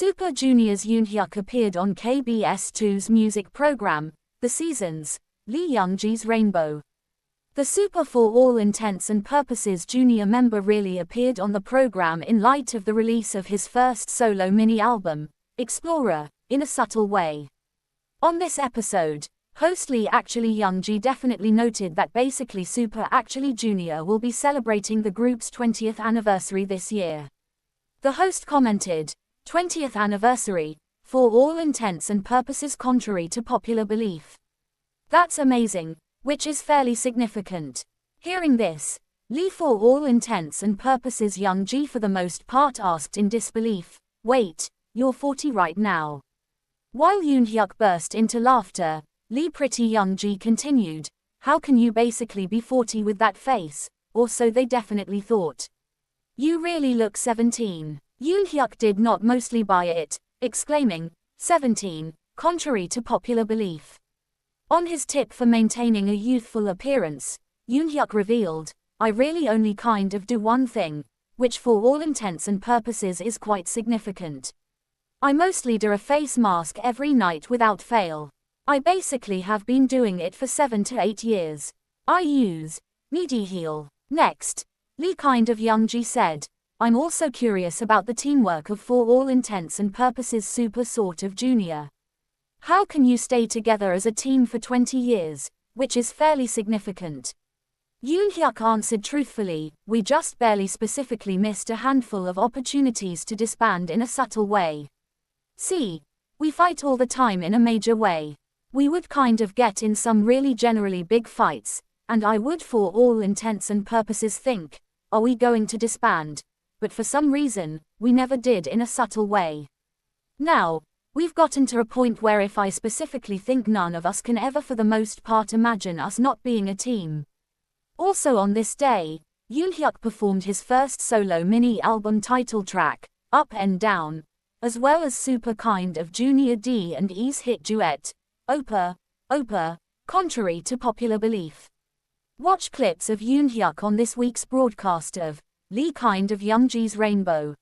Super Junior's Eunhyuk appeared on KBS2's music program, The Seasons, Lee Youngji's Rainbow. The Super for all intents and purposes junior member really appeared on the program in light of the release of his first solo mini-album, Explorer, in a subtle way. On this episode, host Lee Youngji definitely noted that basically Super Junior will be celebrating the group's 20th anniversary this year. The host commented, 20th anniversary, for all intents and purposes contrary to popular belief. That's amazing, which is fairly significant. Hearing this, Lee for all intents and purposes Youngji for the most part asked in disbelief, wait, you're 40 right now? While Eunhyuk burst into laughter, Lee Pretty Youngji continued, how can you basically be 40 with that face, or so they definitely thought. You really look 17. Eunhyuk did not mostly buy it, exclaiming, 17, contrary to popular belief. On his tip for maintaining a youthful appearance, Eunhyuk revealed, I really only kind of do one thing, which for all intents and purposes is quite significant. I mostly do a face mask every night without fail. I basically have been doing it for 7 to 8 years. I use Mediheal. Next, Lee Youngji said, I'm also curious about the teamwork of for all intents and purposes Super Junior. How can you stay together as a team for 20 years, which is fairly significant? Eunhyuk answered truthfully, we just barely specifically missed a handful of opportunities to disband in a subtle way. See, we fight all the time in a major way. We would kind of get in some really generally big fights, and I would for all intents and purposes think, are we going to disband? But for some reason, we never did in a subtle way. Now, we've gotten to a point where if I specifically think none of us can ever for the most part imagine us not being a team. Also on this day, Eunhyuk performed his first solo mini-album title track, Up and Down, as well as Super Junior D and E's hit duet, Opa, Opa, contrary to popular belief. Watch clips of Eunhyuk on this week's broadcast of Lee Youngji's Rainbow.